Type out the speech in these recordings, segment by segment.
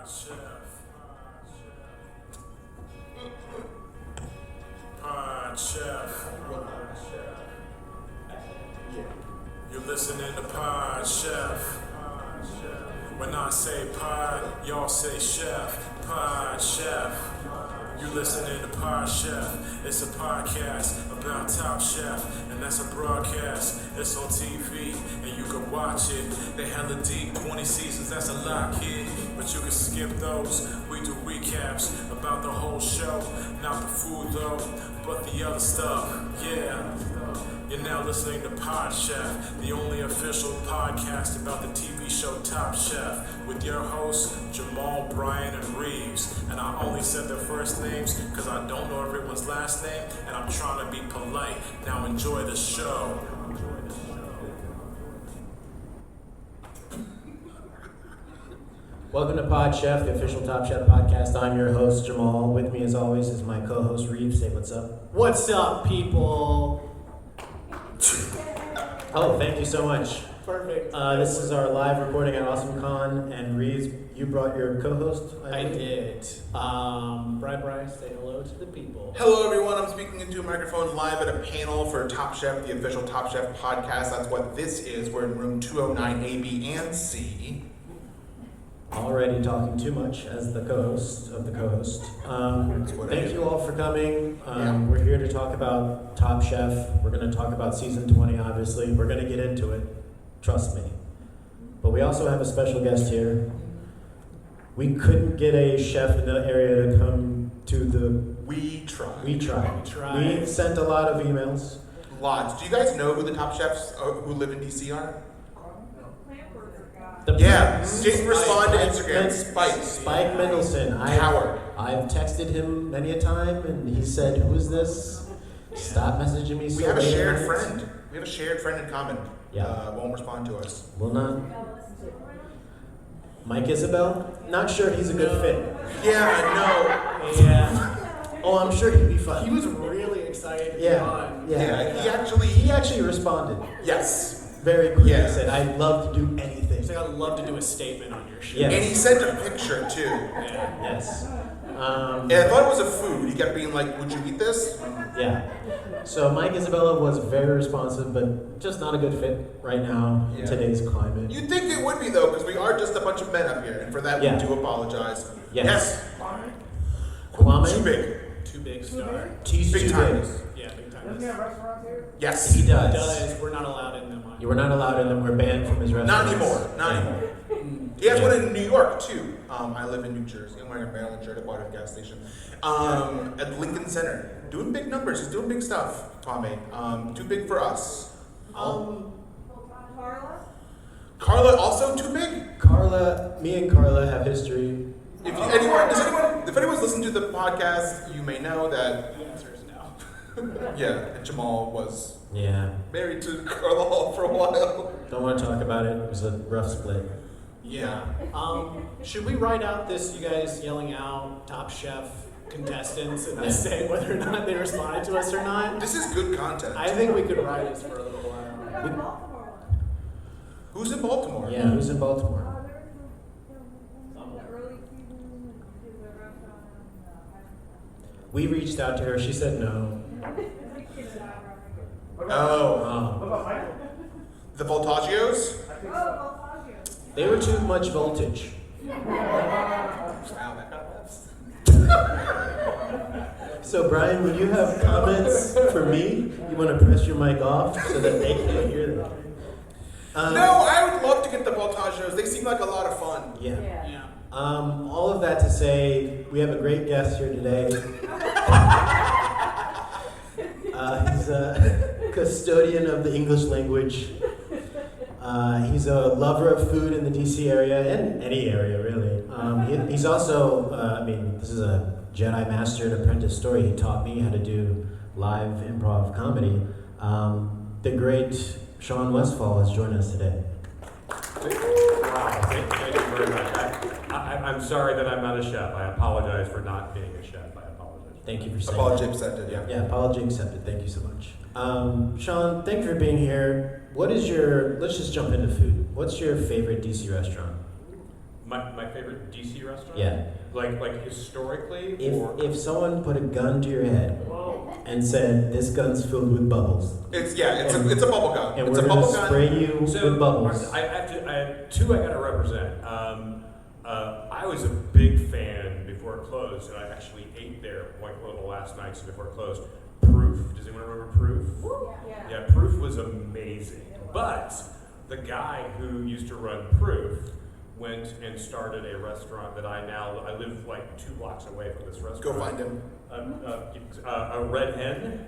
Pod Chef. You're listening to Pod Chef. When I say pod, y'all say chef. Pod Chef. You listening to Pod Chef. It's a podcast about Top Chef, and that's a broadcast. It's on TV, and you can watch it. They hella deep, 20 seasons, that's a lot, kid. But you can skip those. We do recaps about the whole show. Not the food though, but the other stuff. Yeah. You're now listening to Pod Chef, the only official podcast about the TV show Top Chef, with your hosts, Jamal, Brian, and Reeves. And I only said their first names because I don't know everyone's last name, and I'm trying to be polite. Now enjoy the show. Welcome to Pod Chef, the official Top Chef podcast. I'm your host, Jamal. With me, as always, is my co-host, Reeves. Say what's up. What's up, people? Oh, thank you so much. Perfect. This is our live recording at AwesomeCon, and Reeves, you brought your co-host? I did. Bryce, say hello to the people. Hello, everyone. I'm speaking into a microphone live at a panel for Top Chef, the official Top Chef podcast. That's what this is. We're in room 209, A, B, and C. Already talking too much as the co-host of the co-host. Thank you all for coming. We're here to talk about Top Chef. We're going to talk about season 20, obviously. We're going to get into it. Trust me. But we also have a special guest here. We couldn't get a chef in the area to come to the... We tried. We sent a lot of emails. Lots. Do you guys know who the top chefs who live in DC are? Jason responded to Instagram. Spike Mendelson. I've texted him many a time, and he said, "Who is this? Stop messaging me." We have a shared friend. We have a shared friend in common. Yeah. Won't respond to us. Will not. Mike Isabel. Not sure he's a good fit. Yeah. Yeah. Oh, I'm sure he'd be fun. He was really excited to be Yeah. on. Yeah. He actually responded. Yes. Very quickly. Yeah. He said, "I'd love to do anything." He's like, I'd love to do a statement on your show. Yeah. And he sent a picture too. Yeah. Yes. And I thought it was a food. He kept being like, "Would you eat this?" Yeah. So Mike Isabella was very responsive, but just not a good fit right now in today's climate. You'd think it would be though, because we are just a bunch of men up here, and for that we do apologize. Yes. Kwame? Too big. Too big star. He's big too time. big. Yeah, big time. Doesn't he have restaurants here? Yes. He does. We're not allowed in them. You were not allowed in them. We're banned from his restaurant. Not anymore. He has one in New York too. I live in New Jersey. I'm wearing a Maryland shirt. I bought it at a gas station. At Lincoln Center, doing big numbers. He's doing big stuff. Kwame, too big for us. Carla also too big. Me and Carla have history. If anyone's listened to the podcast, you may know that The answer is no. and Jamal was Yeah. married to Carla Hall for a while. Don't want to talk about it. It was a rough split. Yeah. Should we write out this, you guys yelling out Top Chef contestants and then say whether or not they responded to us or not? This is good content. I think we could write this for a little while. Who's in Baltimore? Yeah, who's in Baltimore? We reached out to her. She said no. Oh. The Voltaggios? They were too much voltage. So Brian, when you have comments for me, you want to press your mic off so that they can't hear them. No, I would love to get the Voltaggios. They seem like a lot of fun. Yeah. All of that to say, we have a great guest here today. He's a custodian of the English language. He's a lover of food in the DC area, and any area really. He's also, this is a Jedi Mastered Apprentice story. He taught me how to do live improv comedy. The great Shawn Westfall has joined us today. Wow, thank you very much. I'm sorry that I'm not a chef. I apologize for not being a chef. I apologize. Thank you for saying Apology that. accepted, yeah. Yeah, apology accepted. Thank you so much. Shawn, thank you for being here. Let's just jump into food. What's your favorite DC restaurant? My favorite DC restaurant? Yeah. Like historically, If someone put a gun to your head and said, "This gun's filled with bubbles," It's a bubble gun. and It's we're a gonna bubble gun. spray you with bubbles. I have two I gotta represent. I was a big fan before it closed, and I actually ate there like one of the last nights before it closed. Proof. Does anyone remember Proof? Yeah, Proof was amazing. But the guy who used to run Proof went and started a restaurant that I live like 2 blocks away from this restaurant. Go find him. A Red Hen.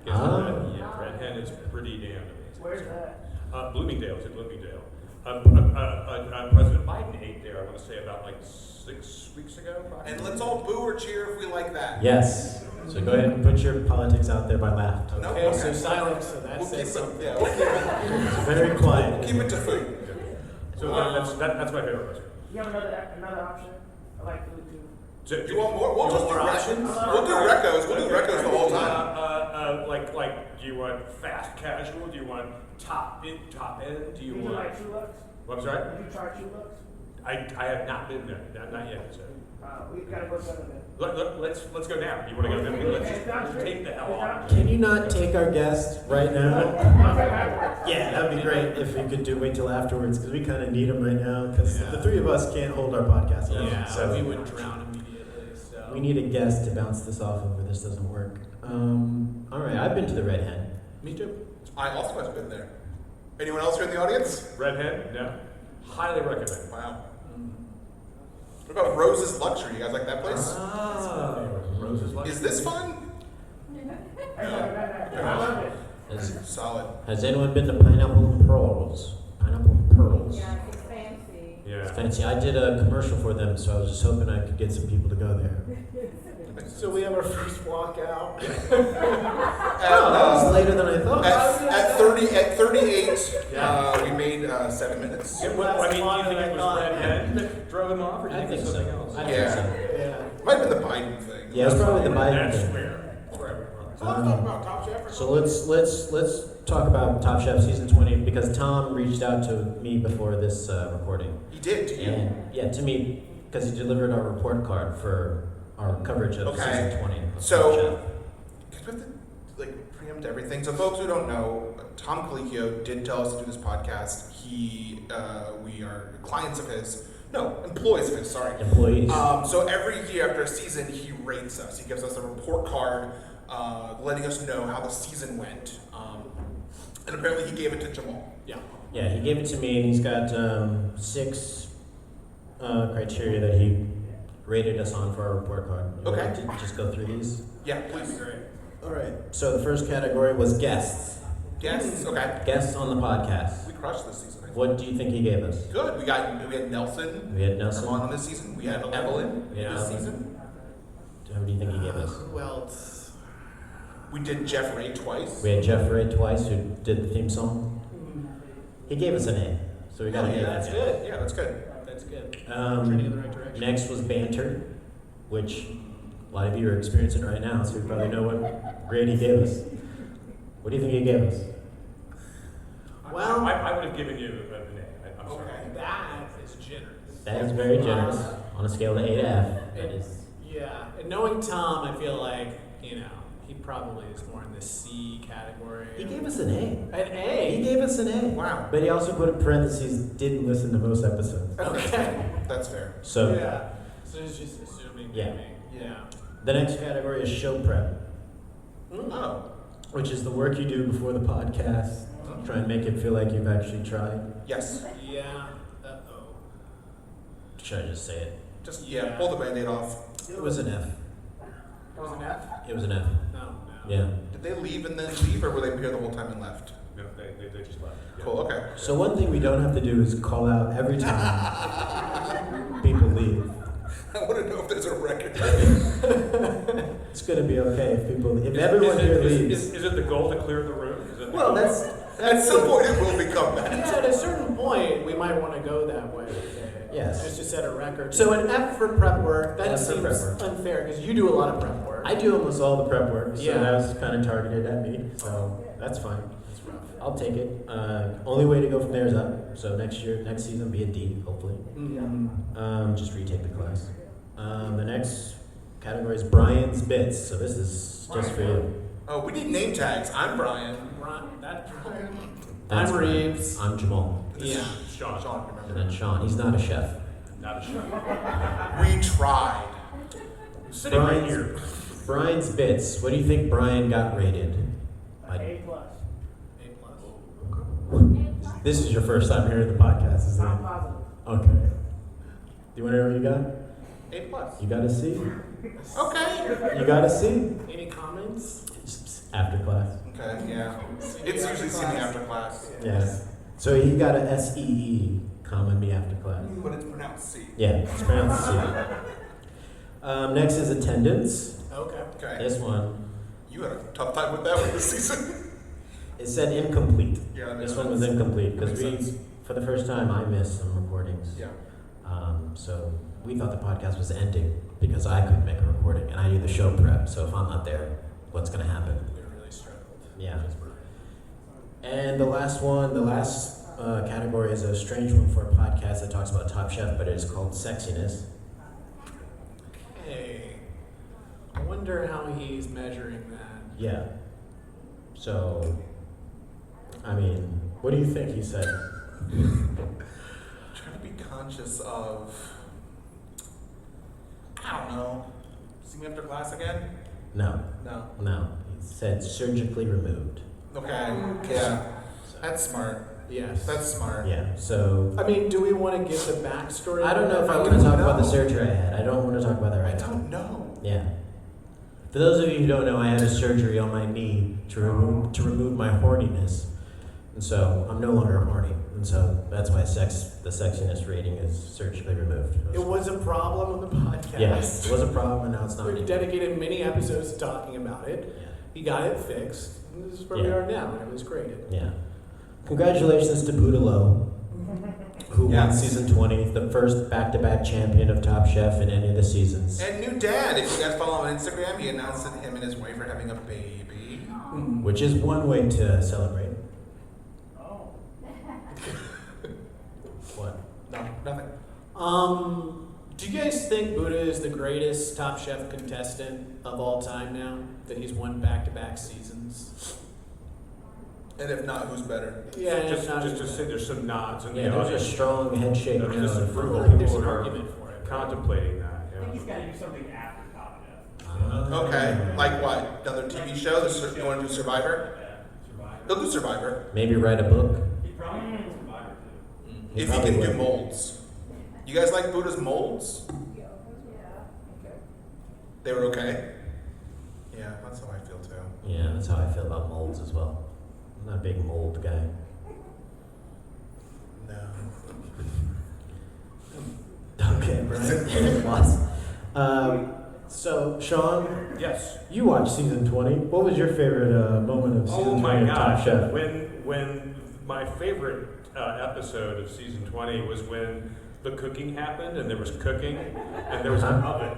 Red Hen is pretty damn amazing. Where's that? Bloomingdale's in Bloomingdale. President Biden ate there, I want to say about like 6 weeks ago. Probably. And let's all boo or cheer if we like that. Yes. So go ahead and put your politics out there by laugh. No, Okay, so silence. So that We'll says keep something. it, yeah, It's very quiet. we'll keep it to food. So that's my favorite restaurant. You have another option? I like food too. So, You want more? We'll You just want do more options. options? We'll do recos. We'll do recos the whole time. Like, do you want fast casual? Do you want top end? Do you You do want? like Chulux? Well, I'm sorry. Would you try Chulux? I have not been there. Not yet. So. We gotta go something then. Let's go now. You want to go now? Let's just take the hell off. Can you not take our guest right now? Yeah, that'd be great if you could wait till afterwards, because we kind of need him right now, because Yeah. the three of us can't hold our podcast alone. Yeah, So we would drown immediately. So we need a guest to bounce this off of, or this doesn't work. All right, I've been to the Red Hen. Me too. I also have been there. Anyone else here in the audience? Red Hen? No. Highly recommend. Wow. What about Rose's Luxury? You guys like that place? Roses. Is this fun? I love it. Solid. Has anyone been to Pineapple and Pearls? Pineapple and Pearls. Yeah, it's fancy. Yeah. It's fancy. I did a commercial for them, so I was just hoping I could get some people to go there. So we have our first walk out. Oh, that was later than I thought. At 38, we made 7 minutes. I mean, do you think it was Red Hen that drove him off, or do you I think it think was so. something else? I think Yeah. so. Yeah. Might have been the Biden thing. Yeah, it's probably the Biden That's thing. where. So let's talk about Top Chef. So let's talk about Top Chef season 20, because Tom reached out to me before this recording. He did to you. And yeah, to me, because he delivered our report card for our coverage of Okay. season 20. of So- Top Chef. Because we have to preempt everything. So folks who don't know, Tom Colicchio did tell us to do this podcast. We are clients of his. No, employees of his. Sorry. Employees. So every year after a season, he rates us. He gives us a report card, letting us know how the season went. And apparently, he gave it to Jamal. Yeah. Yeah, he gave it to me, and he's got 6 criteria that he rated us on for our report card. Would you Okay. like to just go through these? Yeah, please. All right. So the first category was guests. Yes. Okay. Guests on the podcast. We crushed this season. I think. What do you think he gave us? Good. We had Nelson. We had Come Nelson. on this season. We had Evelyn Yeah. this season. Who do you think he gave us? Who else? We did Jeff Ray twice. We had Jeff Ray twice, who did the theme song. He gave us an A, so we got an A. That's good. Yeah, that's good. That's good. Turning in the right direction. Next was banter, which a lot of you are experiencing right now, so you probably know what grade he gave us. What do you think he gave us? Well, I would have given you an A. I'm sorry. Okay. that is generous. That is very generous. On a scale of A to F, that is. Yeah, and knowing Tom, I feel like, he probably is more in the C category. He gave us an A. An A? He gave us an A. Wow. But he also put in parentheses, didn't listen to most episodes. Okay. That's fair. So Yeah. So it's just assuming. Yeah. maybe. Yeah. the next category is show prep, Oh. which is the work you do before the podcast. Try and make it feel like you've actually tried. Yes. Yeah. Uh-oh. Should I just say it? Just pull the Band-Aid off. It was an F. That was an F? It was an F. No. Yeah. Did they leave and then leave, or were they here the whole time and left? No, they just left. Yeah. Cool. Okay. So one thing we don't have to do is call out every time people leave. I want to know if there's a record. It's gonna be okay if everyone here leaves. Is it the goal to clear the room? Is it the Well, goal? that's At some point, it will become that. Yeah, at a certain point, we might want to go that way. Yes. Just to set a record. So an F for prep work, that F for seems prep work. unfair because you do a lot of prep work. I do almost all the prep work, so Yeah. that was kind of targeted at me. So that's fine. That's rough. I'll take it. Only way to go from there is up. So next season, be a D, hopefully. Just retake the class. The next category is Brian's Bits. So this is just for you. Oh, we need name tags. I'm Brian. That's Brian. That's I'm Brian. Reeves. I'm Jamal. This Yeah. is Sean, And remember? then Shawn. He's not a chef. Not a show. We tried. Sitting right here. Brian's Bits. What do you think Brian got rated? A+. A+. This is your first time hearing the podcast, isn't I'm it? positive. Okay. Do you want to know what you got? A+. You got a C. Okay. You got a C? Any comments? After class. Okay, yeah. It's usually seen me after class. Yeah. So he got a SEE, comma me after class. But it's pronounced C. Yeah, it's pronounced C. Next is attendance. Okay. Okay. This one, You had a tough time with that one this season. it said incomplete. Yeah, that This makes one was sense. incomplete because Makes we, sense. for the first time, I missed some recordings. Yeah. So we thought the podcast was ending because I couldn't make a recording and I do the show prep. So if I'm not there, what's going to happen? We really struggled. Yeah. And the last category is a strange one for a podcast that talks about Top Chef, but it is called sexiness. Hey. I wonder how he's measuring that. Yeah. So, I mean, what do you think he said? Trying to be conscious of. I don't know. See me after class again? No, No. he said surgically removed. Okay. Yeah. That's smart. Yes. That's smart. Yeah. So I mean, do we want to give the backstory? I don't know if I I want to don't talk about the know. surgery I had. I don't want to talk about that I right now. don't know. Yeah. For those of you who don't know, I had a surgery on my knee to remove my horniness, and so I'm no longer horny, and so that's why the sexiness rating is surgically removed. It was a problem on the podcast. Yes, it was a problem, and now it's not We've anymore. dedicated many episodes to talking about it. Yeah. He got it fixed. And this is where we Yeah. are now. And it was great. Yeah. Congratulations to Budalo, who won Yes. season 20, the first back-to-back champion of Top Chef in any of the seasons. And new dad. If you guys follow him on Instagram, he announced that him and his wife are having a baby. Which is one way to celebrate. Oh. What? No, nothing. Do you guys think Buddha is the greatest Top Chef contestant of all time now? That he's won back-to-back seasons? And if not, who's better? Yeah, and Just if not, to say there's some nods in Yeah, the there's a audience. strong head shake. There's now. disapproval. I think there's People an are argument for it. contemplating that. I think Yeah. he's got to do something after Top Chef. Okay. Like what? Another TV show? You want to do Survivor? He'll do Survivor. Maybe write a book. He probably can Survivor too. If he probably can do would. molds. You guys like Buddha's molds? They were okay? Yeah, that's how I feel too. Yeah, that's how I feel about molds as well. I'm not a big mold guy. No. Okay, Brian. Lots. So, Shawn, Yes. you watched season 20. What was your favorite moment of season Oh 20 my of Top gosh! Chef? When my favorite episode of season 20 was when the cooking happened and there was cooking and there was an oven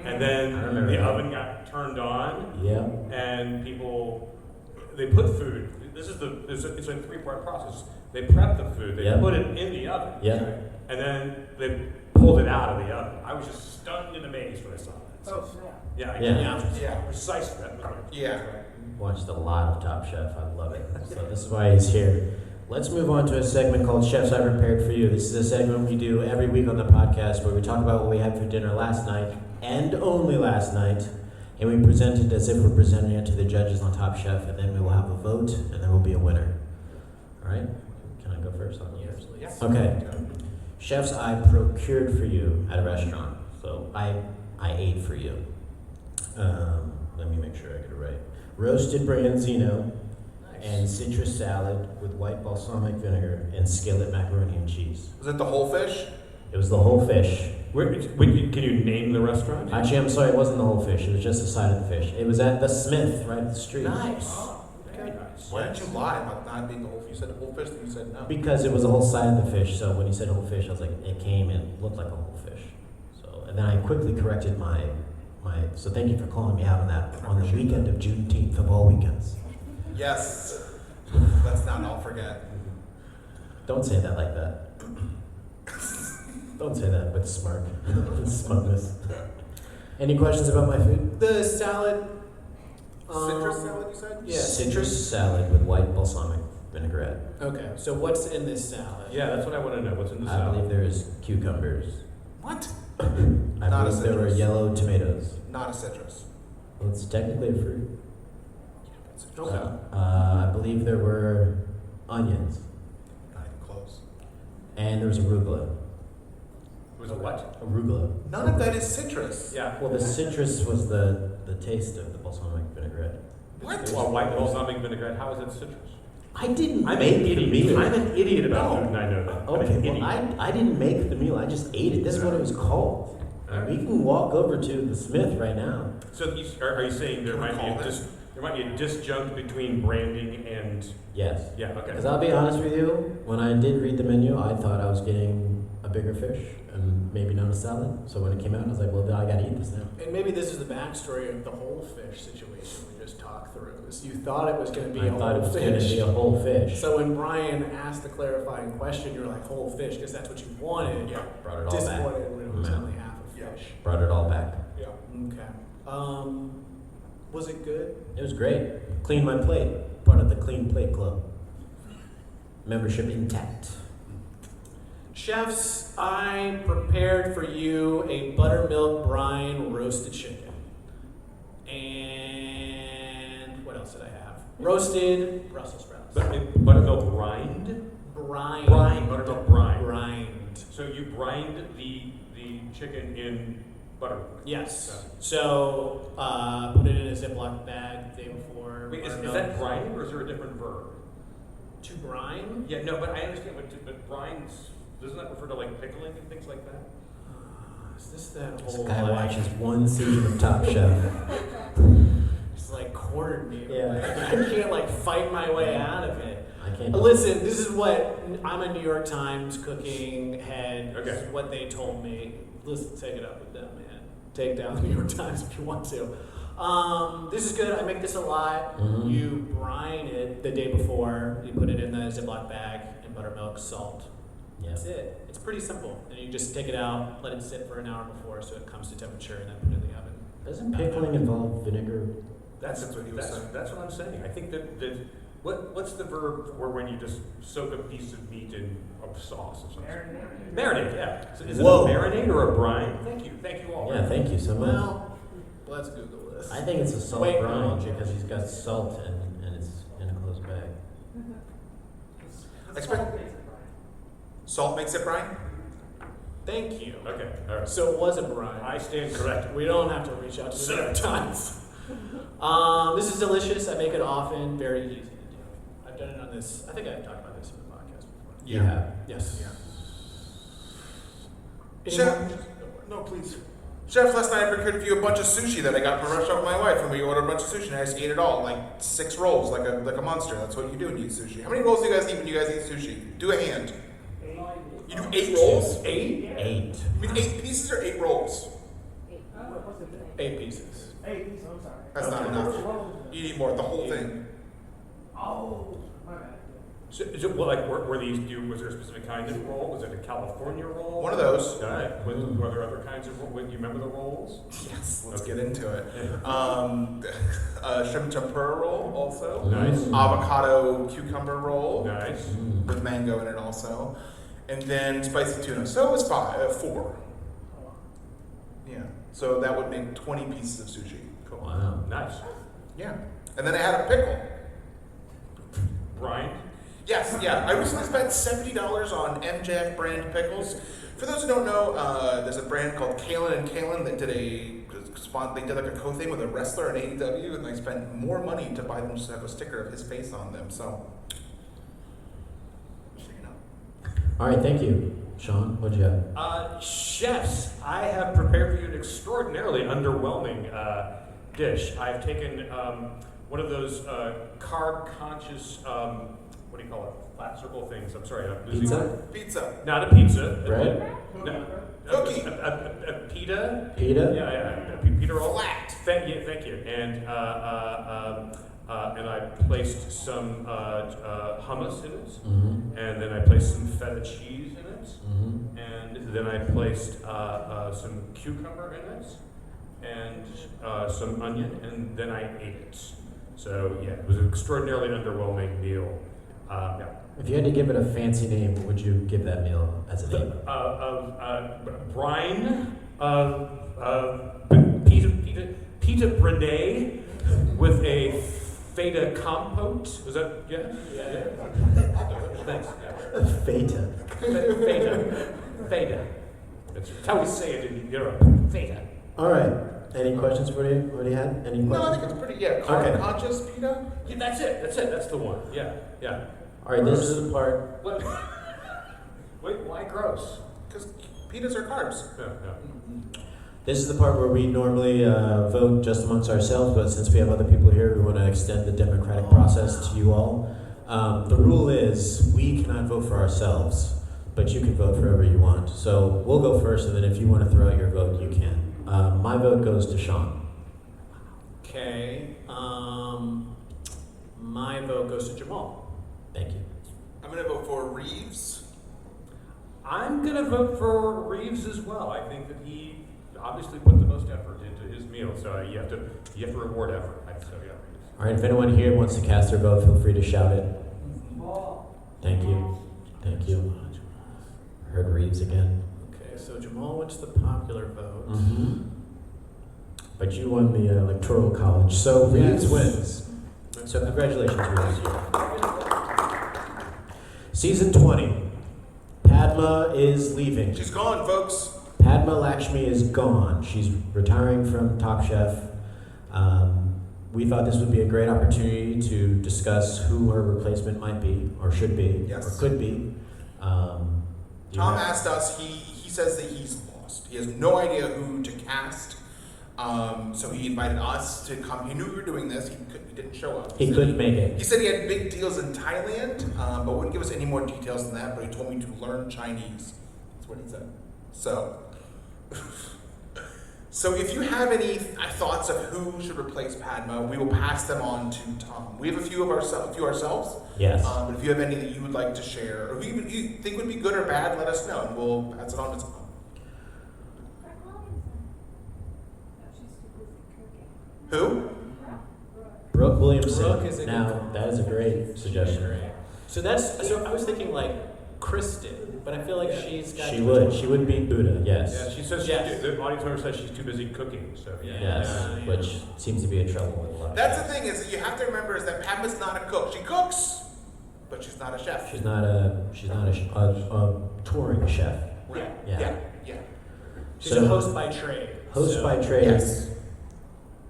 and then I remember the that. oven got turned on Yeah. and they put food. It's a 3-part process. They prep the food. They Yeah. put it in the oven. Yeah. And then they pulled it out of the oven. I was just stunned and amazed when I saw that. Oh, snap. Yeah. Yeah. Yeah. Precisely. That was my Yeah. Watched a lot of Top Chef. I love it. So this is why he's here. Let's move on to a segment called Chefs I Prepared for You. This is a segment we do every week on the podcast where we talk about what we had for dinner last night and only last night, and we present it as if we're presenting it to the judges on Top Chef, and then we will have a vote, and there will be a winner. All right? Can I go first? I'll go first. Yes. Okay. Chefs I procured for you at a restaurant. So I ate for you. Let me make sure I get it right. Roasted branzino and citrus salad with white balsamic vinegar and skillet macaroni and cheese. Was it the whole fish? It was the whole fish. Can you name the restaurant? Actually, I'm sorry, it wasn't the whole fish. It was just the side of the fish. It was at the Smith, right at the street. Nice. Very nice. Why did you lie about not being the whole fish? You said the whole fish, then you said no. Because it was the whole side of the fish. So when you said whole fish, I was like, it came and looked like a whole fish. So, and then I quickly corrected my. So thank you for calling me out on that on the weekend of Juneteenth of all weekends. Yes. Let's not all forget. Don't say that like that. Don't say that with smirk. Smugness. Any questions about my food? The salad. Citrus salad, you said? Yeah. Citrus salad with white balsamic vinaigrette. Okay, so what's in this salad? Yeah, that's what I want to know. What's in the I salad? believe there is cucumbers. What? I Not a believe there were citrus. yellow tomatoes. Not a citrus. Well, it's technically a fruit. Okay. I believe there were onions. Not even close. And there was arugula. Was it what? Arugula. None of that is citrus. Yeah. Well, the citrus was the taste of the balsamic vinaigrette. What? Well, white balsamic vinaigrette. How is it citrus? I didn't I'm make an the idiot. meal. I'm an idiot about No. food, and I know that. I'm Okay, an well, idiot. I didn't make the meal. I just ate it. This is what it was called. We can walk over to the Smith right now. So are you saying there Can we might be call a that? there might be a disjunct between branding and Yes. yeah, okay. Because I'll be honest with you, when I did read the menu, I thought I was getting a bigger fish and maybe not a salad. So when it came out, I was like, well, I gotta eat this now. And maybe this is the backstory of the whole fish situation we just talked through. Is you thought it was going to be I a thought it whole was gonna fish. be a whole fish. So when Brian asked the clarifying question, you were like, whole fish, because that's what you wanted. Yeah. Brought it all back. Disappointed when it was Yeah. only half a Yeah. fish. Brought it all back. Yeah. Okay. Was it good? It was great. Clean my plate. Part of the Clean Plate Club. Membership intact. Chefs, I prepared for you a buttermilk brine roasted chicken. And what else did I have? Roasted Brussels sprouts. Buttermilk rind? Brine. Buttermilk brine. Brined. So you brined the chicken in buttermilk. Yes. So put it in a Ziploc bag the day before. Wait, is buttermilk. that brining or is there a different verb? To brine? Yeah, no, but I understand but brines, doesn't that refer to like pickling and things like that? Is this that This whole guy like, watches one season of Top Chef. it's like cornered me. Yeah. Like, I can't like fight my way out of it. I can't. Listen, this is what I'm a New York Times cooking head. This Okay. is what they told me. Listen, take it up with them, man. Take down the New York Times if you want to. This is good. I make this a lot. Mhm. You brine it the day before. You put it in the Ziploc bag and buttermilk, salt. Yeah. That's it. It's pretty simple. And you just take it out, let it sit for an hour before so it comes to temperature, and then put it in the oven. Doesn't pickling involve vinegar? That's what he was saying. That's what I'm saying. I think that what's the verb for when you just soak a piece of meat in a sauce or something? Marinate, yeah. So is it Whoa. a marinade or a brine? Thank you all. Yeah, thank you so much. Well, let's Google this. I think it's a salt Wait, brine no. because he's got salt and it's in a closed bag. Expect salt makes it brine? Thank you. Okay, all right. So it was a brine. I stand corrected. We don't have to reach out to the New York Times. This is delicious. I make it often. Very easy to do. I've done it on this. I think I've talked about this in the podcast before. Yeah. Yes. Yeah. Any more? Chef, no, please. Chef, last night I prepared for you a bunch of sushi that I got from a restaurant with my wife, and we ordered a bunch of sushi, and I just ate it all, like 6 rolls, like a monster. That's what you do when you eat sushi. How many rolls do you guys eat when you guys eat sushi? Do a hand. You do 8 rolls? 8? 8. You mean 8 pieces or 8 rolls? 8 pieces. I'm sorry. That's not enough. You need more, the whole thing. Oh, my bad. So, well, like, were these? Was there a specific kind of roll? Was it a California roll? One of those. All right. Were there other kinds of roll? Do you remember the rolls? Yes, let's Okay. get into it. Shrimp tempura roll also. Nice. Avocado cucumber roll Nice. with mango in it also. And then spicy tuna. So it was 4. Yeah. So that would make 20 pieces of sushi. Cool. Wow. Nice. Yeah. And then I had a pickle. Brian? Yes, yeah. I recently spent $70 on MJF brand pickles. For those who don't know, there's a brand called Kalen and Kalen that did like a co-thing with a wrestler in AEW, and I spent more money to buy them just to have a sticker of his face on them. So, you know. All right, thank you. Shawn, what'd you have? Chefs, I have prepared for you an extraordinarily underwhelming dish. I've taken one of those carb-conscious, what do you call it? Flat circle things. I'm sorry. I'm losing Pizza? Pizza. Not a pizza. Bread? No. Cookie. A pita. Pita? Yeah. A pita roll. Flat. Thank you. And and I placed some hummus in it, Mm-hmm. and then I placed some feta cheese in it, Mm-hmm. and then I placed some cucumber in it, and some onion, and then I ate it. So yeah, it was an extraordinarily underwhelming meal. Yeah. If you had to give it a fancy name, what would you give that meal as a name? Brine, pita brené with a feta compote. Was that, yeah? Yeah. Thanks. Yeah. Feta. Feta. That's how we say it in Europe. Feta. All right. Any questions for you? What do you have? Any questions? No, I think it's pretty, carb conscious pita. Yeah, that's it. That's the one. Yeah. Yeah. All right, this is the part. What? Wait, why gross? Because pitas are carbs. Yeah, yeah. This is the part where we normally vote just amongst ourselves, but since we have other people here, we want to extend the democratic process to you all. The rule is we cannot vote for ourselves, but you can vote for whoever you want. So we'll go first, and then if you want to throw out your vote, you can. My vote goes to Shawn. Okay. My vote goes to Jamal. Thank you. I'm going to vote for Reeves. I'm gonna vote for Reeves as well. I think that he obviously put the most effort into his meal, so you have to reward effort. So yeah. All right, if anyone here wants to cast their vote, feel free to shout it. Ball. Thank you. Thank you. Heard Reeves again. Okay, so Jamal went to the popular vote. Mm-hmm. But you won the electoral college, so Reeves Yes. wins. So congratulations, Reeves. Season 20. Padma is leaving. She's gone, folks. Padma Lakshmi is gone. She's retiring from Top Chef. We thought this would be a great opportunity to discuss who her replacement might be, or should be, Yes. or could be. Tom asked us, he says that he's lost. He has no idea who to cast. So he invited us to come. He knew we were doing this. He didn't show up. He couldn't make it. He said he had big deals in Thailand, but wouldn't give us any more details than that. But he told me to learn Chinese. That's what he said. So if you have any thoughts of who should replace Padma, we will pass them on to Tom. We have a few ourselves. Yes. But if you have any that you would like to share, or who you think would be good or bad, let us know, and we'll pass it on to Tom. Who? Brooke Williamson. Brooke is a good now, call. that is a great suggestion. So I was thinking like Kristen, but I feel like she's got. She would beat Buddha, yes. Yeah, she says Yes. the audience member says she's too busy cooking. So yeah. Yes, Yeah. which seems to be in trouble with a lot of That's the chefs. thing is that you have to remember is that Padma's not a cook. She cooks, but she's not a chef. She's not a touring chef. Right. Yeah. Yeah. She's So- a host by trade. Host so- by trade, Yes.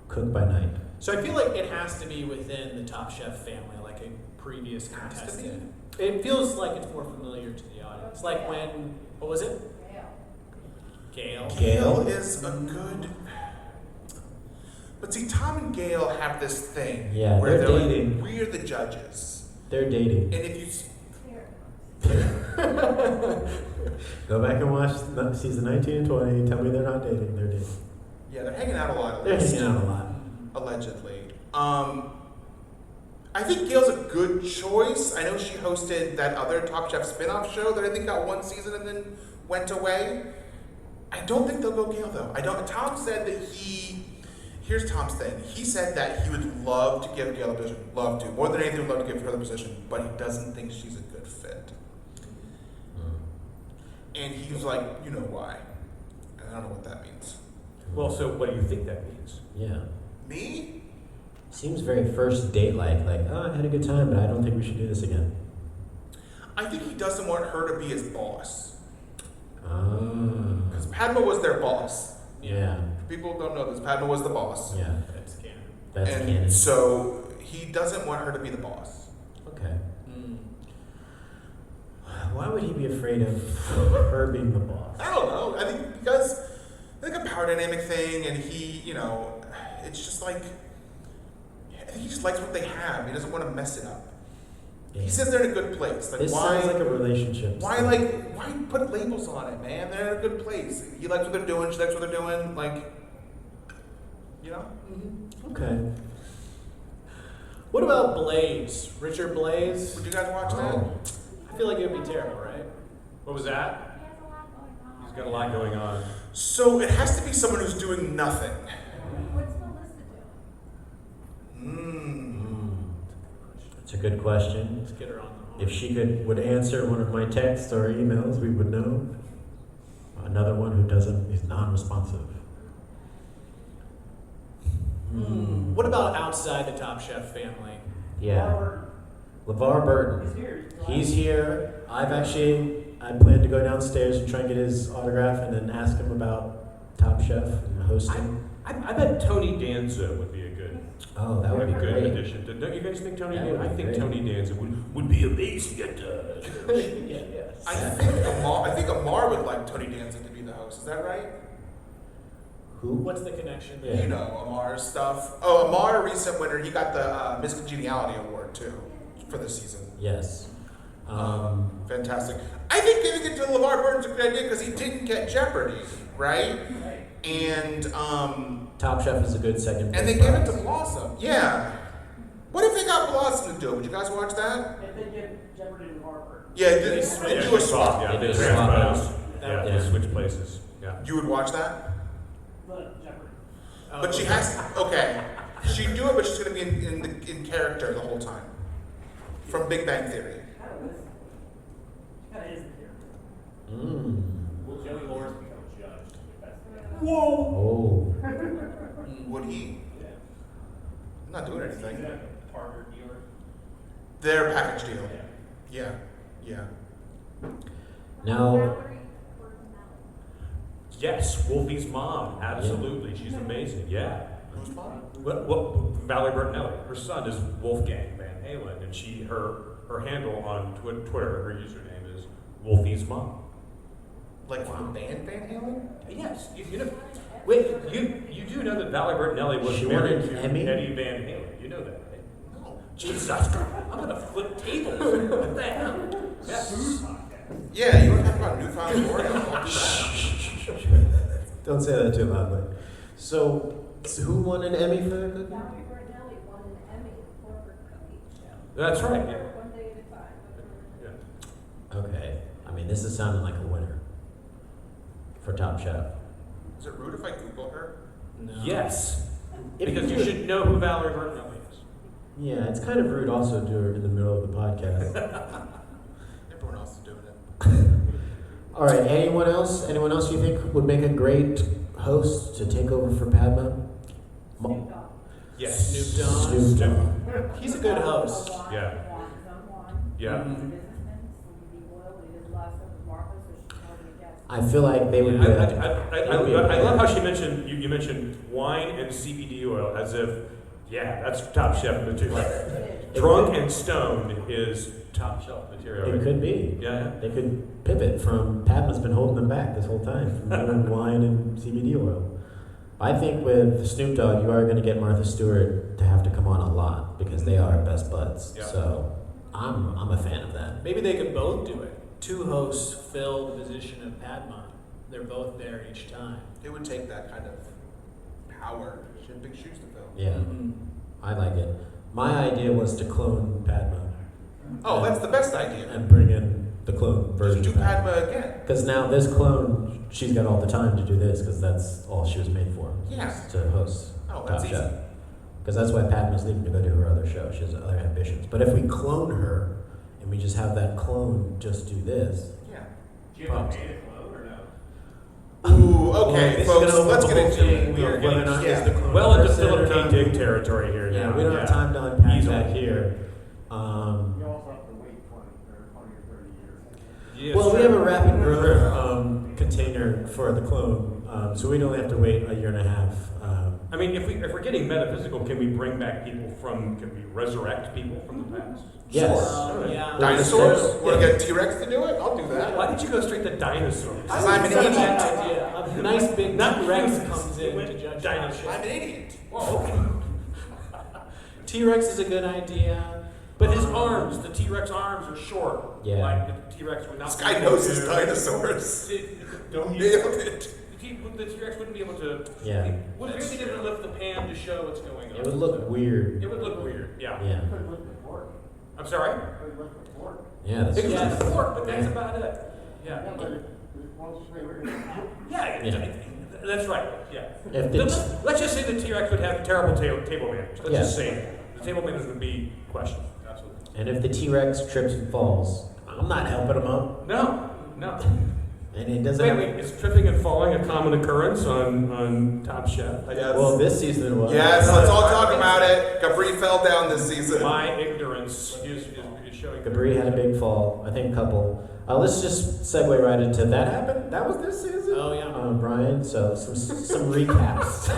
cook by night. So I feel like it has to be within the Top Chef family, like a previous Has to contestant. It feels like it's more familiar to the audience. Like when, what was it? Gail. Gail is a good. But see, Tom and Gail have this thing Yeah, where they're they're dating. like, we're the judges, They're dating. and if you. Go back and watch season 19 and 20. Tell me they're not dating. They're dating. Yeah, they're hanging out a lot. At They're least. hanging out a lot. Allegedly. I think Gail's a good choice. I know she hosted that other Top Chef spin-off show that I think got one season and then went away. I don't think they'll go Gail though. I don't. Tom said that here's Tom's thing. He said that he would love to give Gail a position, love to, more than anything, would love to give her the position, but he doesn't think she's a good fit. And he was like, you know why? And I don't know what that means. Well, so what do you think that means? Yeah. Me? Seems very first date like, oh, I had a good time, but I don't think we should do this again. I think he doesn't want her to be his boss. Oh. Because Padma was their boss. Yeah. People don't know this. Padma was the boss. Yeah. That's canon. That's and canon. so he doesn't want her to be the boss. Okay. Mm. Why would he be afraid of her being the boss? I don't know. I think because like a power dynamic thing, and he, it's just like I think he just likes what they have. He doesn't want to mess it up. Yeah. He says they're in a good place. Like This why? sounds like a relationship. Why put labels on it, man? They're in a good place. He likes what they're doing. She likes what they're doing. Like, Okay. What about Blaze? Richard Blaze? Would you guys watch that? Oh. I feel like it would be terrible, right? What was that? He's got a lot going on. So it has to be someone who's doing nothing. What's Melissa doing? That's a good question. Let's get her on the horn. If she would answer one of my texts or emails, we would know. Another one who doesn't is non-responsive. What about outside the Top Chef family? Yeah. LeVar Burton. He's here. He's here. I plan to go downstairs and try and get his autograph and then ask him about Top Chef and hosting. I bet Tony Danza would be a good, Oh, that would be a good great. addition. Don't you guys think Tony That Danza? would I be think great. Tony Danza would be amazing at Yes. I think Amar would like Tony Danza to be the host. Is that right? Who? What's the connection? Yeah. You know Amar's stuff. Oh, Amar, a recent winner. He got the Miss Congeniality Award too for this season. Yes. Fantastic. I think giving it to LeVar Burton's a good idea because he didn't get Jeopardy, right? And Top Chef is a good second. they gave it to Blossom. Yeah. What if they got Blossom to do it? Would you guys watch that? If they give Jeopardy to Harper. Yeah, They they switch. do a swap. Yeah, They they do a swap transpose. out. Yeah, Yeah. they switch places. Yeah. You would watch that? The Jeopardy. Oh, But she okay. has okay. She'd do it, but she's gonna be in character the whole time. From Big Bang Theory. Kind of is. Kind of is the character. Will Joey Lawrence become a judge? That's Oh. Would he? yeah. I'm not doing Is anything. that a partner dealer? Their package deal. Yeah. Yeah. Now, Valerie Bertinelli. Yes, Wolfie's mom. Absolutely, she's amazing. Yeah. Who's mom? Valerie Bertinelli. Her son is Wolfgang Van Halen, and her handle on Twitter, her username is Wolfie's mom. Like from the band Van Halen? Yes, you know. Wait, you do know that Valerie Bertinelli was She won married an to Emmy? Eddie Van Halen. You know that, right? No. Jesus, I'm gonna flip tables. What the hell? Yes. Yeah, you want to talk about Newfound Glory? I'll do that. don't say that too loudly. So who won an Emmy for that? Valerie Bertinelli won an Emmy for her cooking show. That's right. Yeah. One day at a time. Yeah. Okay. I mean, this is sounding like a winner for Top Chef. Is it rude if I Google her? No. Yes, If because you do- should know who Valerie Bertinelli is. Yeah, it's kind of rude also to do it in the middle of the podcast. Everyone else is doing it. All right. Anyone else? Anyone else you think would make a great host to take over for Padma? Snoop Dogg. Yes. Snoop Dogg. Snoop Dogg. He's a good host. Yeah. Yeah. He's a businessman, so he'd be loyal, but he does a lot of stuff with Martha, so she's probably a guest. I feel like they would. I love how she mentioned you mentioned wine and CBD oil as if that's top shelf material. Drunk and stoned is top shelf material. It could be. Yeah. They could pivot from Padma's been holding them back this whole time from doing wine and CBD oil. I think with Snoop Dogg, you are going to get Martha Stewart to have to come on a lot because they are best buds. Yeah. So I'm a fan of that. Maybe they could both do it. Two hosts fill the position of Padma. They're both there each time. It would take that kind of power. She had big shoes to fill. Yeah, I like it. My idea was to clone Padma Oh, that's the best idea. and bring in the clone version Just do of Padma. Padma again. Because now this clone, she's got all the time to do this because that's all she was made for. Yeah. To host. Oh, that's Top easy. Chef. Because that's why Padma's leaving to go do her other show. She has other ambitions. But if we clone her and we just have that clone just do this. Yeah. Do you have a beta clone or no? Ooh, okay, This is folks, gonna open let's the get whole into thing it. of We are whether or getting not yeah, he's the clone Well into person or Philip K. not. Dick territory here. Yeah, now. we don't have time to unpack Easily. that here. You also have to wait 20 or 30 years. Yes, Well, we sir. have a rapid growth container for the clone, so we'd only have to wait a year and a half. I mean, if we're getting metaphysical, can we bring back people can we resurrect people from the past? Yes. Yeah. Dinosaurs? Want to Yeah. get T-Rex to do it? I'll do that. Why did you go straight to dinosaurs? I'm an It's not a idiot. bad idea. A nice big Not T-Rex humans. comes It in went to judge dinosaurs. I'm an idiot. Oh, okay. T-Rex is a good idea. But his arms, the T-Rex arms are short. Yeah. Like the T-Rex would not. This guy knows his dinosaurs. Don't Nailed it. The the T-Rex wouldn't be able to. Yeah. It would really need to lift the pan to show what's going on. It would look weird. It would look weird. Yeah. Yeah. Could lift the fork. I'm sorry. Could lift the fork. Yeah, that's It could true. lift the fork, but that's about it. Yeah, Yeah. but it won't stay with it. Yeah. Yeah. That's right. Yeah. If the Let's just say the T-Rex would have terrible table manners. Let's Yeah. just say the table manners would be questioned. Absolutely. and if the T-Rex trips and falls, I'm not helping him up. No. And it doesn't Wait, have. is tripping and falling a common occurrence on Top Chef? Yes. Well, this season it was. Yes, let's all talk about it. Capri fell down this season. My ignorance is showing. Gabri had a big fall. I think a couple. Let's just segue right into that happened. That was this season. Oh, yeah. Brian. So some recaps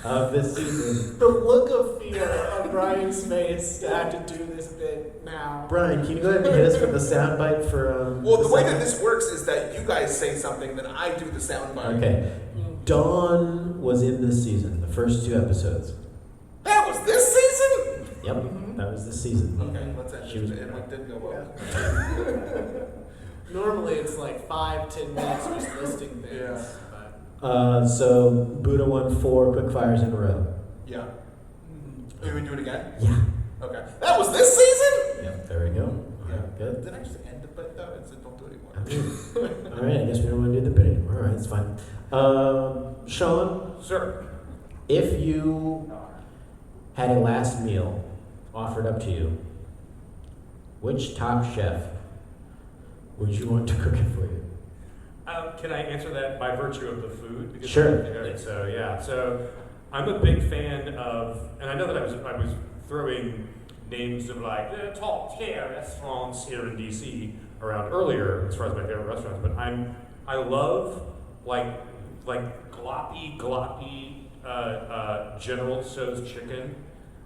of this season. The look of fear on Brian's face to have to do this bit now. Brian, can you go ahead and hit us with the soundbite for? Well, the way that segment? this works is that you guys say something, then I do the soundbite. Okay. Dawn was in this season, the first 2 episodes. That was this season? Yep, that was this season. Okay, let's end She was- it did go well. Normally it's like 5-10 minutes just listing things. Yeah. So Buddha won 4 quick fires in a row. Yeah. Are we do it again? Yeah. Okay. That was this season? Yep. There we go. Yeah. Good. Did I just end it like that? It's don't do it anymore. I mean, all right. I guess we don't want to do the bit anymore. All right, it's fine. Sean, Sir. if you had a last meal offered up to you, which Top Chef would you want to cook it for you? Can I answer that by virtue of the food? Because Sure. Okay, so yeah, so I'm a big fan of, and I know that I was throwing names of like the top tier restaurants here in DC around earlier as far as my favorite restaurants, but I love like gloppy General Tso's chicken.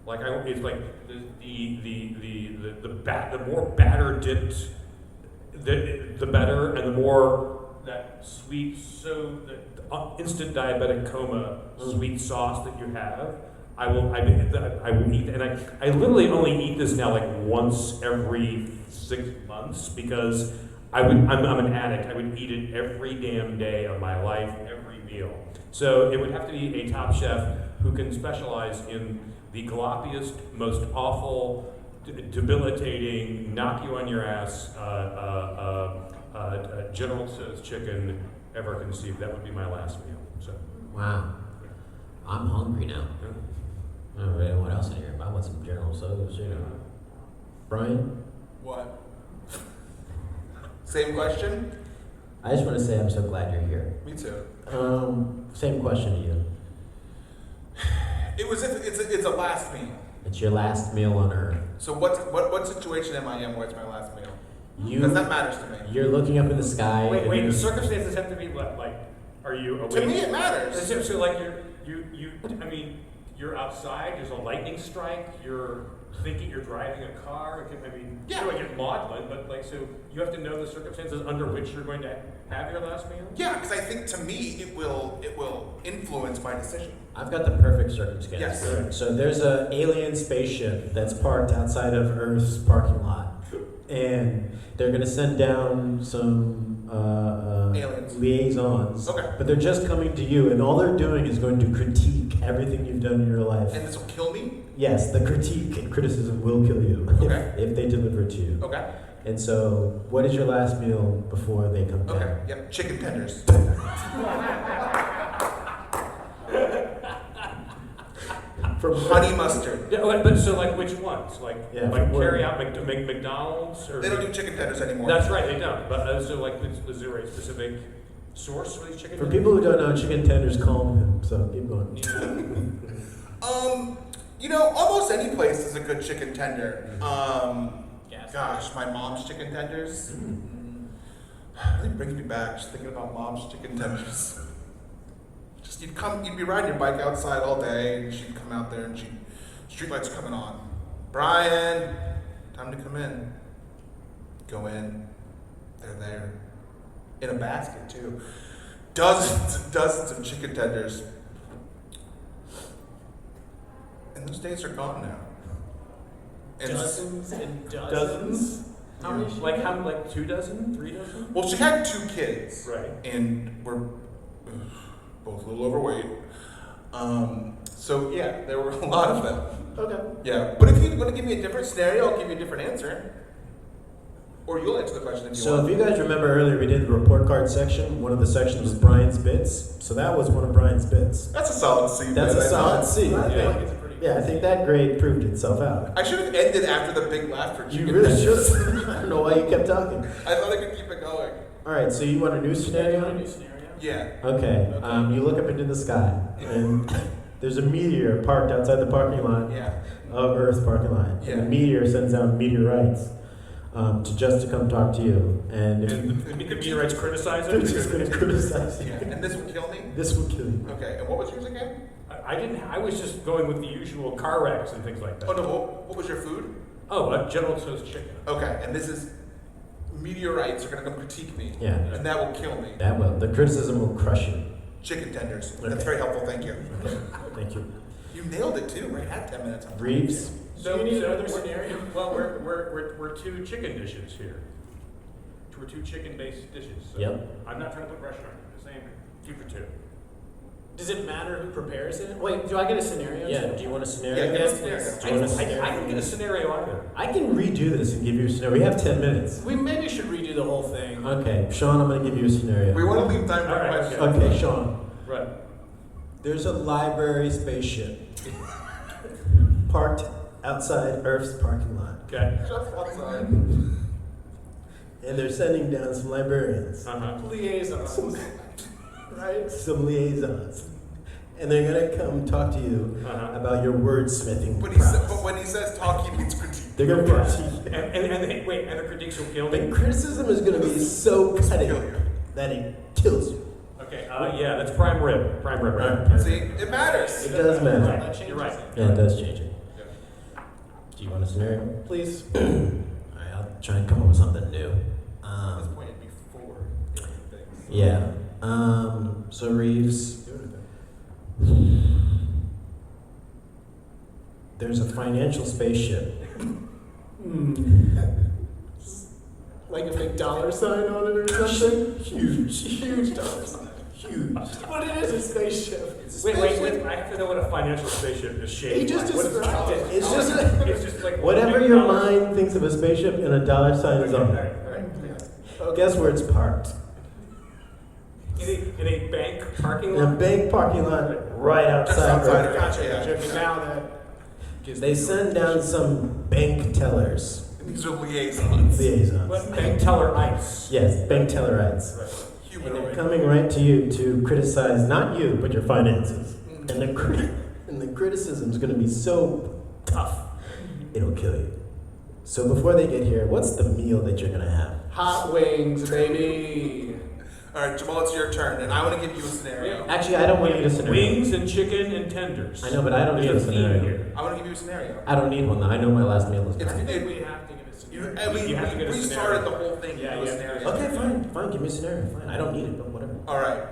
Like it's like the more batter dipped, the better, and the more that sweet, so the instant diabetic coma sweet sauce that you have, I will eat, and I literally only eat this now like once every 6 months because I'm an addict. I would eat it every damn day of my life, every meal. So it would have to be a Top Chef who can specialize in the gloppiest, most awful, debilitating, knock you on your ass, General Tso's chicken ever conceived. That would be my last meal. So. Wow, I'm hungry now. I don't really know what else in here. I want some General Tso's chicken. Brian, What? Same question? I just want to say I'm so glad you're here. Me too. Same question to you. It's a last meal. It's your last meal on Earth. So what situation am I in where it's my last meal? You, Because that matters to me. you're looking up in the sky. Wait, and the there's- circumstances have to be what? Like, are you awake? To me, it matters. So like I mean, you're outside. There's a lightning strike. You're thinking you're driving a car. I mean, Yeah. like you're maudlin, but like so you have to know the circumstances under which you're going to have your last meal. Yeah, because I think to me it will influence my decision. I've got the perfect circumstance. Yes. So there's an alien spaceship that's parked outside of Earth's parking lot, and they're going to send down some Aliens. liaisons. Okay. But they're just coming to you, and all they're doing is going to critique everything you've done in your life. And this will kill me? Yes, the critique and criticism will kill you Okay. if they deliver to you. Okay. And so, what is your last meal before they come down? Okay. Yep. Chicken tenders. From Honey mustard. Yeah, but so like which ones? Like Yeah, like from where? carry out McDonald's or They don't do chicken tenders anymore. That's right, they don't. But so like is there a specific source for these chicken? For tenders? people who don't know, chicken tenders calm him. So keep going. Almost any place is a good chicken tender. Yes. Gosh, my mom's chicken tenders. Really brings me back just thinking about mom's chicken tenders. Just you'd be riding your bike outside all day, and she'd come out there, and streetlights coming on. Brian, time to come in. Go in. They're there, in a basket too. Dozens and dozens of chicken tenders. And those days are gone now. And Dozens and dozens. Dozens? How many? Like how? Like 2 dozen, 3 dozen? well, she had 2 kids, Right. and we're both a little overweight. So yeah, there were a lot of them. Okay. Yeah, but if you want to give me a different scenario, I'll give you a different answer. Or you'll answer the question if you So want. if you guys remember earlier, we did the report card section. One of the sections was Brian's bits. So that was one of Brian's bits. That's a solid C. That's Ben, a I solid thought. C. I feel Yeah. like it's a pretty Yeah, I think that grade proved itself out. I should have ended after the big laugh for You chicken really tenders. should. I don't know why you kept talking. I thought I could keep it going. All right, so you want a new You want a scenario? new scenario? Yeah. Okay. You look up into the sky, and there's a meteor parked outside the parking lot Yeah. of Earth's parking lot. Yeah. And the meteor sends out meteorites to come talk to you. And if And the meteorites criticize they're it. just going to criticize you. Yeah. And this will kill me? This will kill you. Okay. And what was yours again? I didn't. I was just going with the usual car wrecks and things like that. Oh no, what was your food? Oh, General Tso's chicken. Okay, and this is meteorites are gonna come critique me. Yeah. And that will kill me. That will. The criticism will crush you. Chicken tenders. Okay. That's very helpful, thank you. Okay. Thank you. You nailed it too, right at 10 minutes. Reeves? Do you need another scenario? Well, we're two chicken dishes here. We're two chicken-based dishes. So Yep. I'm not trying to put pressure on you. I'm just saying 2 for 2. Does it matter who prepares it? Wait, do I get a scenario? Yeah, too? do you want a Yeah, scenario? give us a Yes, scenario. Do you want a I scenario? don't get a scenario either. I can redo this and give you a scenario. We have 10 minutes. We maybe should redo the whole thing. Okay, Sean, I'm going to give you a scenario. We want to leave time for All right, questions. Okay, Sean. Right. There's a library spaceship parked outside Earth's parking lot. Okay. Just outside. And they're sending down some librarians, Uh-huh. Liaisons. Right? some liaisons. And they're going to come talk to you Uh-huh. about your wordsmithing But prowess. when he says talk, he means critique. They're going to critique. And the critiques will kill The me? criticism is going to be so cutting Kill you. that it kills you. Okay, yeah, that's prime rib. Prime rib, right? Right. See, it matters. It does matter. That Right. changes You're right. it. Yeah, it does change it. Yeah. Do you want a scenario? Please. Alright, I'll try and come up with something new. At this point, it'd be 4 different things. Yeah. So Reeves, there's a financial spaceship. Like a big dollar sign on it or something? Huge. Huge dollar sign. Huge. But it is a spaceship. Wait. I have to know what a financial spaceship is shaped He just like. What is described it. It's just It's just like whatever big your dollar. mind thinks of a spaceship and a dollar sign is Okay, on all it. right, all right. Guess where it's parked? In a bank parking In a lot? bank parking lot right outside. outside Earth. of- Gotcha. Yeah. Okay, now that gives They me- send down some bank tellers, These are liaisons. liaisons. What, bank teller ice? Yes, bank tellerites. Right. Human And they're origin. coming right to you to criticize not you, but your finances. And the criticism is going to be so tough, it'll kill you. So before they get here, what's the meal that you're going to have? Hot wings, baby. All right, Jamal, it's your turn, and I want to give you a scenario. Actually, I don't want you to scenario. Wings and chicken and tenders. I know, but I don't need a There's theme scenario. here. I want to give you a scenario. I don't need one though. I know my last meal is It's, mine. it, We have to get a scenario. You have to get a we scenario. started the whole thing. Yeah, with a you have to get a scenario. Okay, fine. Give me a scenario. Fine. I don't need it, but whatever. All right.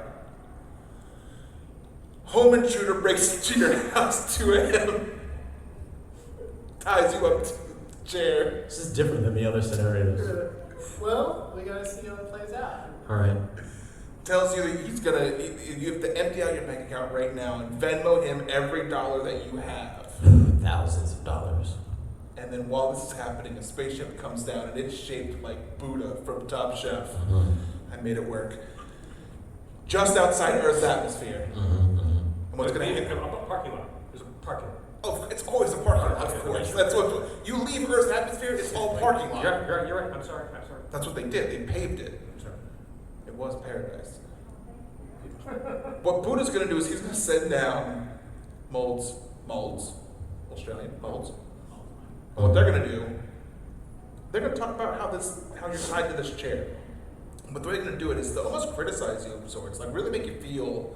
Home intruder breaks into your house 2 a.m. Ties you up to the chair. This is different than the other scenarios. Well, we gotta see how it plays out. All right. Tells you that you have to empty out your bank account right now and Venmo him every dollar that you have. Thousands of dollars. And then while this is happening, a spaceship comes down and it's shaped like Buddha from Top Chef. I made it work. Just outside Earth's atmosphere. And what's going to happen? A parking lot. There's a parking lot. Oh, it's always a parking lot, of course. That's what you leave Earth's atmosphere. It's all parking lot. You're right. I'm sorry. That's what they did. They paved it. I'm sorry. It was paradise. What Buddha's going to do is he's going to send down molds, Australian molds. And what they're going to do, they're going to talk about how you're tied to this chair. But the way they're going to do it is to almost criticize you of sorts, like really make you feel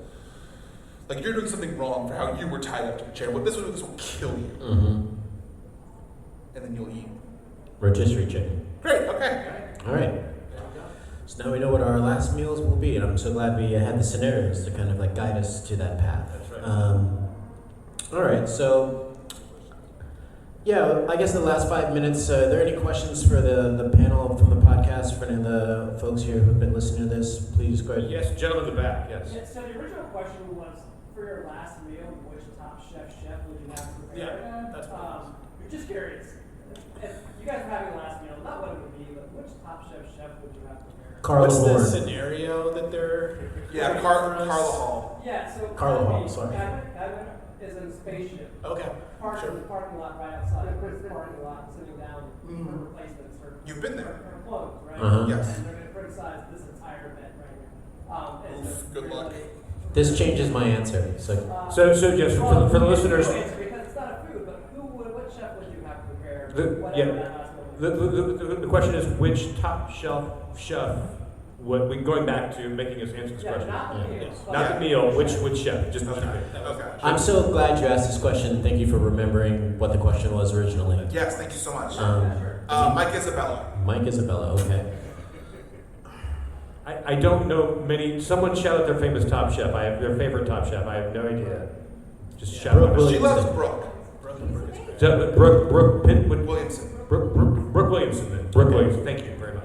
like you're doing something wrong for how you were tied up to the chair. What this will kill you, and then you'll eat. Rotisserie chicken. Great. Okay. All right. So now we know what our last meals will be, and I'm so glad we had the scenarios to kind of like guide us to that path. That's right. All right. So Yeah, I guess the last 5 minutes, are there any questions for the panel from the podcast, for any of the folks here who've been listening to this? Please go ahead. Yes, gentleman in the back, yes. Yeah, so the original question was, for your last meal, which top chef would you have prepared? Yeah, that's what it was. We're just curious. If you guys were having a last meal, not what it would be, but which top chef would you have prepared? Carla What's the Horn. scenario that they're Yeah, creating for Carla us? Hall. Yeah, so Carla Hall, Evan sorry. is in a spaceship. Okay, Parked sure. in the parking lot right outside. There's a parking lot sitting down for replacements for. You've been there. For clothes, right? Uh-huh. Yes. And they're gonna criticize this entire event right here. And Oof, so good luck. This changes my answer. So, So just for the listeners, Because it's not a food, but what chef would you have prepared? yeah, Whatever that last meal was. the question is which top shelf chef, going back to making us answer this Yeah, question. not the Yeah. meal. but- Not the meal, which chef, just Okay. okay. Okay. I'm so glad you asked this question. Thank you for remembering what the question was originally. Yes, thank you so much. Mike Isabella. Mike Isabella, okay. I don't know many, someone shout out their famous top chef, their favorite top chef, I have no idea. Just Yeah. shout Brooke out. She Williamson. loves Brooke. Is that Brooke Pitwood? Williamson. Brooke Williamson then. Brooke Williamson, thank you very much.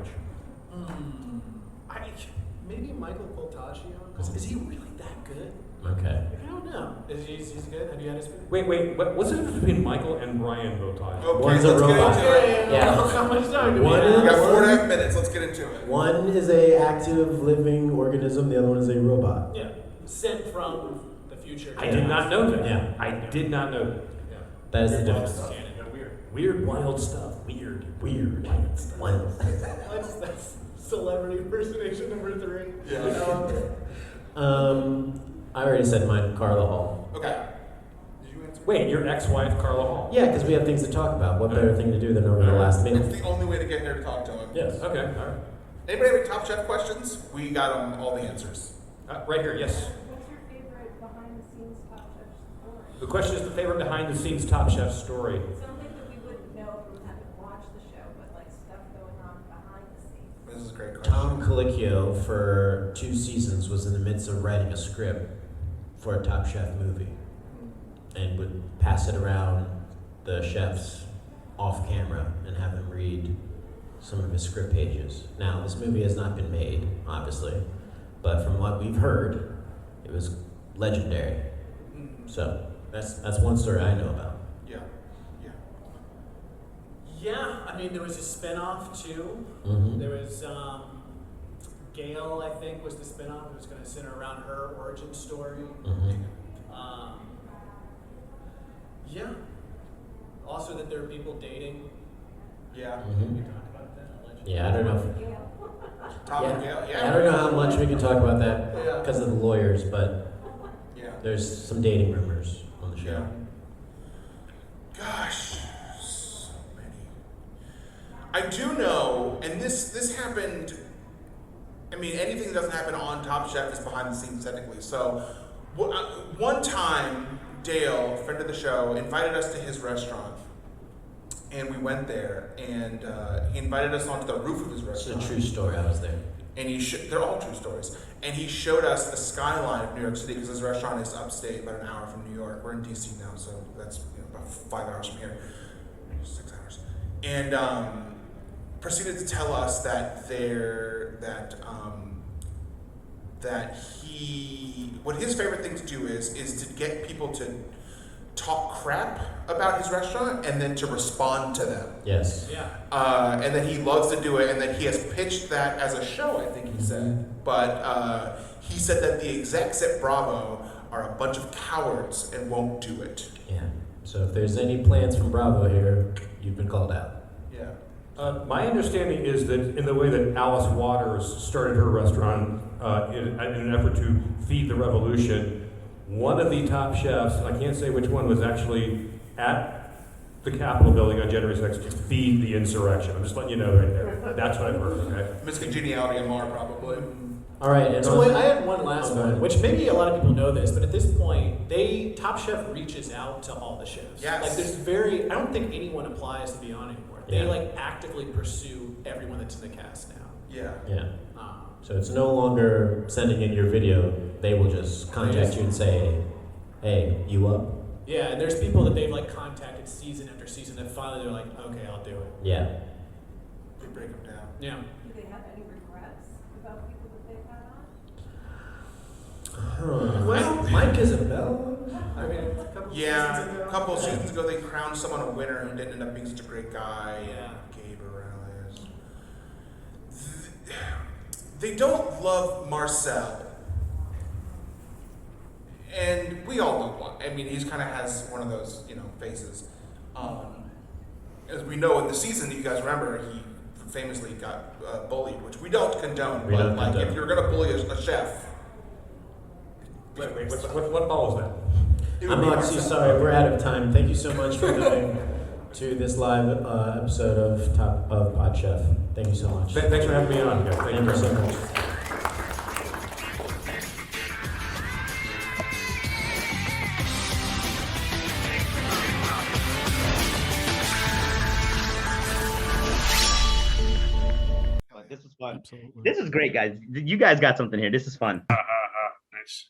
Maybe Michael Voltaggio? Because is he really that good? Okay. I don't know. He's good? Have you had his food? Wait, what's the difference between Michael and Brian Botage? Okay, One's a let's robot. get into it. Yeah. How much time do we One have? We got 4.5 minutes. Let's get into it. One is a active living organism, the other one is a robot. Yeah. Sent from the future. I did not know that. Yeah. I did not know that. That is the difference. Weird, wild stuff. Weird. Wild. That's celebrity impersonation number 3. Yeah. I already said mine, Carla Hall. Okay. Did you answer? Wait, your ex-wife, Carla Hall? Yeah, because we have things to talk about. What better thing to do than over the last It's minute? the only way to get here to talk to him. Yes. Okay, all right. Anybody have any Top Chef questions? We got them all the answers. Right here, yes. What's your favorite behind-the-scenes top chef story? The question is the favorite behind-the-scenes top chef story. Something that we wouldn't know from having watched the show, but like stuff going on behind the scenes. This is a great question. Tom Colicchio, for 2 seasons, was in the midst of writing a script for a Top Chef movie and would pass it around the chefs off camera and have them read some of his script pages. Now, this movie has not been made, obviously, but from what we've heard, it was legendary. So that's one story I know about. Yeah. Yeah. Yeah, I mean, there was a spinoff too. Mm-hmm. There was Gail, I think, was the spinoff. It was going to center around her origin story. Mm-hmm. Yeah. Also, that there are people dating. Yeah. We Mm-hmm. talked about that. Allegedly. Yeah, I don't know. Tom and Gail. I don't know how much we can talk about that Yeah. because of the lawyers, but Yeah. there's some dating rumors on the show. Yeah. Gosh, so many. I do know, and this happened. I mean, anything that doesn't happen on Top Chef is behind the scenes technically. So, one time, Dale, a friend of the show, invited us to his restaurant, and we went there, and he invited us onto the roof of his It's a restaurant. true story. I was there. And they're all true stories. And he showed us the skyline of New York City because his restaurant is upstate, about an hour from New York. We're in DC now, so that's about 5 hours from here, 6 hours. And proceeded to tell us that what his favorite thing to do is to get people to talk crap about his restaurant and then to respond to them. Yes. Yeah. And that he loves to do it, and that he has pitched that as a show, I think he said. But he said that the execs at Bravo are a bunch of cowards and won't do it. Yeah. So if there's any plans from Bravo here, you've been called out. Yeah. My understanding is that in the way that Alice Waters started her restaurant in an effort to feed the revolution, one of the top chefs, I can't say which one, was actually at the Capitol building on January 6th to feed the insurrection. I'm just letting you know right there. That's what I've heard, okay? Miss Congeniality and Mar, probably. All right. And So on- wait, I had one last Oh, go one, ahead. which maybe a lot of people know this, but at this point, Top Chef reaches out to all the chefs. Yes. Like there's I don't think anyone applies to be on anymore. They Yeah. like actively pursue everyone that's in the cast now. Yeah. Yeah. Um, So it's no longer sending in your video. They will just contact you and say, "Hey, you up?" Yeah, and there's people that they've like contacted season after season that finally they're like, okay, I'll do it. Yeah. They break them down. Yeah. Do they have any regrets about people that they've had on? Well, Mike Isabel. I mean, a couple Yeah, seasons ago. a couple of seasons ago, they crowned someone a winner who didn't end up being such a great guy. Yeah. Gabe Morales. They don't love Marcel. And we all know why. I mean, he's kind of has one of those, faces. As we know in the season, you guys remember, he famously got bullied, which we don't condone. We don't condone. If you're going to bully a chef, Wait, what follows that? it would I'm be actually Marcel. sorry, we're out of time. Thank you so much for coming to this live episode of Pod Chef. Thank you so much. Thanks for having me on, guys. Thank you so much. This was fun. This is great, guys. You guys got something here. This is fun. Nice.